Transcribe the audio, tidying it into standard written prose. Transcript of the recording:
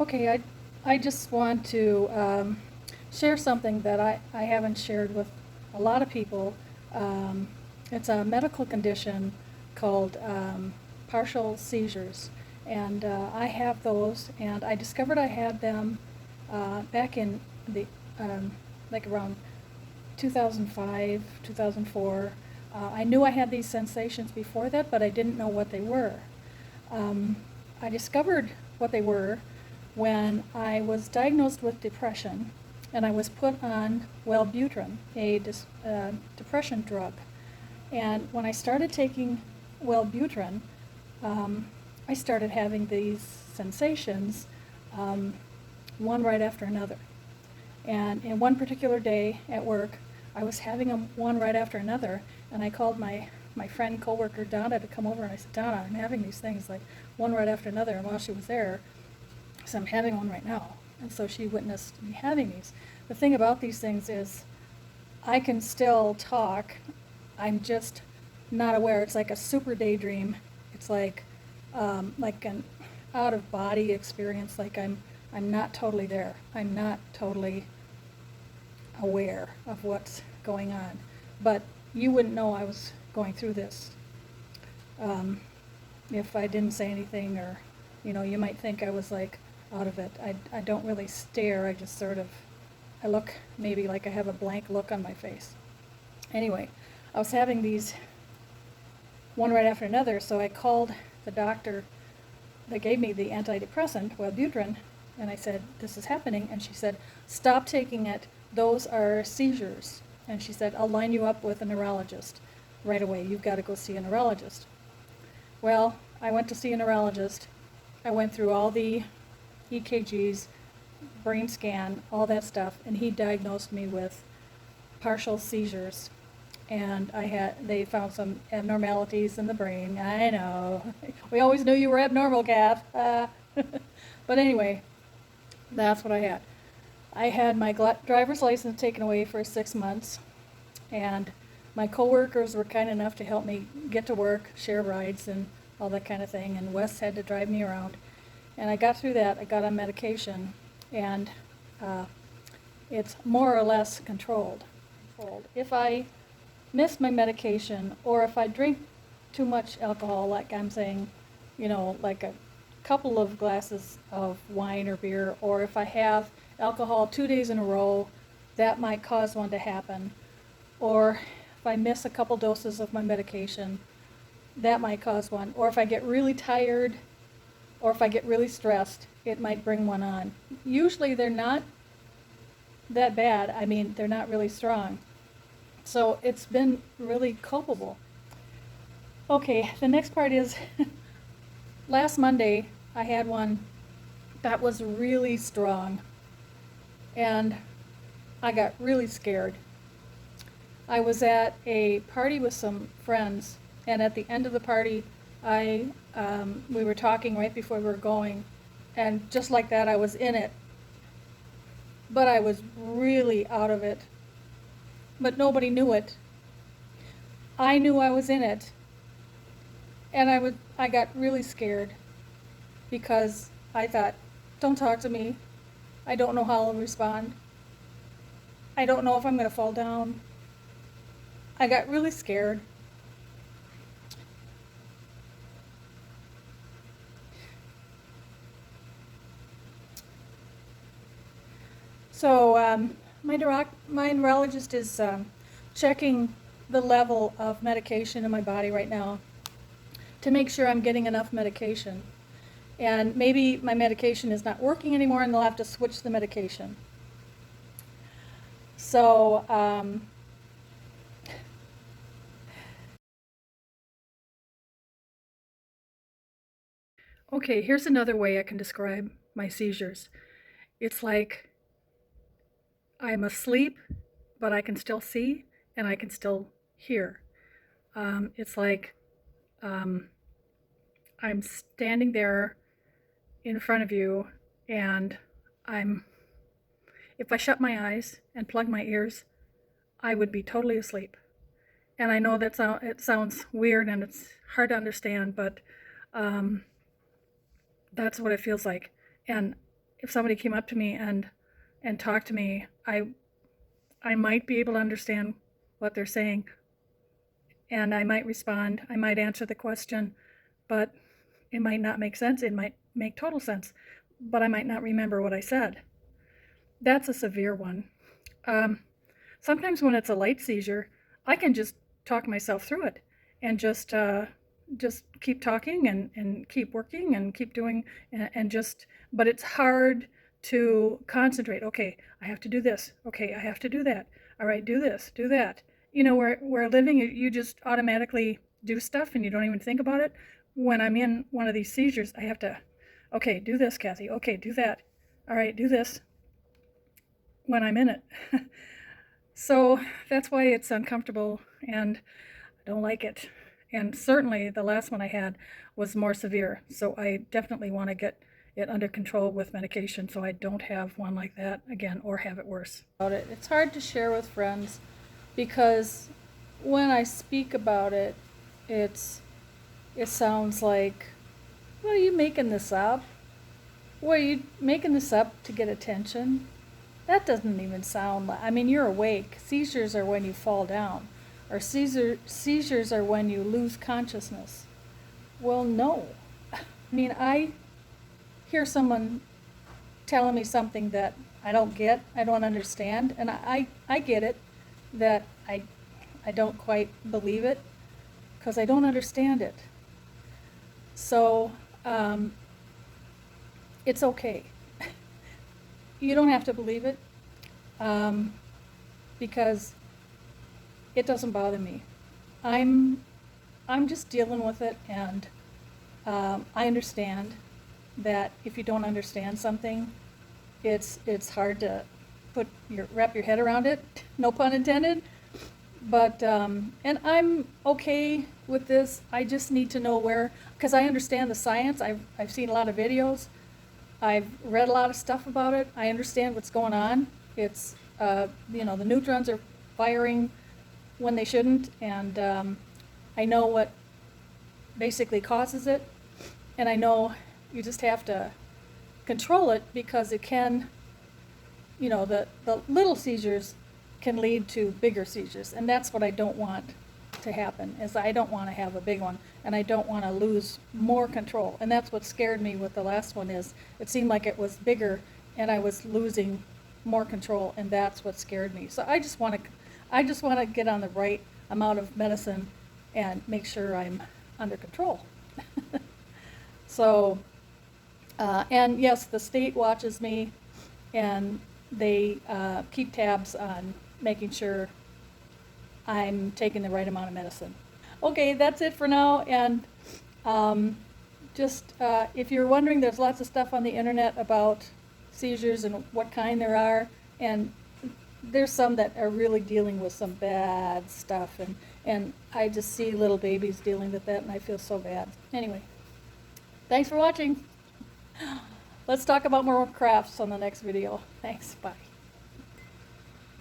Okay, I just want to share something that I haven't shared with a lot of people. Um, it's a medical condition called partial seizures, and I have those, and I discovered I had them back in the like around 2005, 2004. I knew I had these sensations before that, but I didn't know what they were. Um, I discovered what they were when I was diagnosed with depression and I was put on Wellbutrin, a depression drug. And when I started taking Wellbutrin, um, I started having these sensations, um, one right after another. And in one particular day at work, I was having them one right after another, and I called my friend, coworker Donna to come over, and I said, Donna, I'm having these things like one right after another. And while she was there, I said, I'm having one right now. And so she witnessed me having these. The thing about these things is I can still talk. I'm just not aware. It's like a super daydream. It's like an out of body experience. Like I'm not totally there. I'm not totally aware of what's going on. But you wouldn't know I was going through this if I didn't say anything, or, you might think I was like out of it. I don't really stare. I just sort of, I look maybe like I have a blank look on my face. Anyway, I was having these one right after another, so I called the doctor that gave me the antidepressant, Wellbutrin, and I said, this is happening. And she said, stop taking it. Those are seizures. And she said, I'll line you up with a neurologist right away. You've got to go see a neurologist. Well, I went to see a neurologist. I went through all the EKGs, brain scan, all that stuff, and he diagnosed me with partial seizures. And they found some abnormalities in the brain. I know. We always knew you were abnormal, Kath. But anyway, that's what I had. I had my driver's license taken away for 6 months, and my coworkers were kind enough to help me get to work, share rides, and all that kind of thing. And Wes had to drive me around. And I got through that. I got on medication, and uh, it's more or less controlled. If I miss my medication, or if I drink too much alcohol, like I'm saying, like a couple of glasses of wine or beer, or if I have alcohol 2 days in a row, that might cause one to happen. Or if I miss a couple doses of my medication, that might cause one. Or if I get really tired, or if I get really stressed, it might bring one on. Usually they're not that bad. I mean, they're not really strong. So it's been really culpable. Okay, the next part is last Monday I had one that was really strong, and I got really scared. I was at a party with some friends, and at the end of the party, we were talking right before we were going, and just like that, I was in it. But I was really out of it. But nobody knew it. I knew I was in it, and I got really scared because I thought, don't talk to me. I don't know how I'll respond. I don't know if I'm going to fall down. I got really scared. So my neurologist is checking the level of medication in my body right now to make sure I'm getting enough medication. And maybe my medication is not working anymore, and they'll have to switch the medication. So okay, here's another way I can describe my seizures. It's like I'm asleep, but I can still see and I can still hear. It's like um, I'm standing there in front of you, and I'm, if I shut my eyes and plug my ears, I would be totally asleep. And I know it sounds weird and it's hard to understand, but um, that's what it feels like. And if somebody came up to me and talked to me, I might be able to understand what they're saying, and I might respond, I might answer the question, but it might not make sense. It might make total sense, but I might not remember what I said. That's a severe one. Sometimes when it's a light seizure, I can just talk myself through it and just keep talking and keep working and keep doing and just, but it's hard to concentrate. Okay, I have to do this. Okay, I have to do that. All right, do this, do that. You know, where living, you just automatically do stuff and you don't even think about it. When I'm in one of these seizures, I have to, okay, do this, Kathy. Okay, do that. All right, do this when I'm in it. So that's why it's uncomfortable and I don't like it. And certainly the last one I had was more severe. So I definitely want to get it under control with medication so I don't have one like that again or have it worse. It's hard to share with friends because when I speak about it, it sounds like, well, are you making this up? Well, are you making this up to get attention? That doesn't even sound like, I mean, you're awake. Seizures are when you fall down. Or seizures are when you lose consciousness. Well, no. I mean, I hear someone telling me something that I don't get, I don't understand, and I get it, that I don't quite believe it, because I don't understand it. So, it's okay. You don't have to believe it, because it doesn't bother me. I'm just dealing with it, and I understand that if you don't understand something, it's hard to wrap your head around it. No pun intended. But and I'm okay with this. I just need to know where, because I understand the science. I've seen a lot of videos. I've read a lot of stuff about it. I understand what's going on. It's you know, the neutrons are firing when they shouldn't, and I know what basically causes it, and I know you just have to control it because it can, you know, the little seizures can lead to bigger seizures, and that's what I don't want to happen, is I don't want to have a big one, and I don't want to lose more control. And that's what scared me with the last one, is it seemed like it was bigger and I was losing more control, and that's what scared me. So I just want to get on the right amount of medicine and make sure I'm under control. So and yes, the state watches me, and they keep tabs on making sure I'm taking the right amount of medicine. Okay, that's it for now. And just if you're wondering, there's lots of stuff on the internet about seizures and what kind there are, and there's some that are really dealing with some bad stuff, and I just see little babies dealing with that, and I feel so bad. Anyway, thanks for watching. Let's talk about more crafts on the next video. Thanks, bye.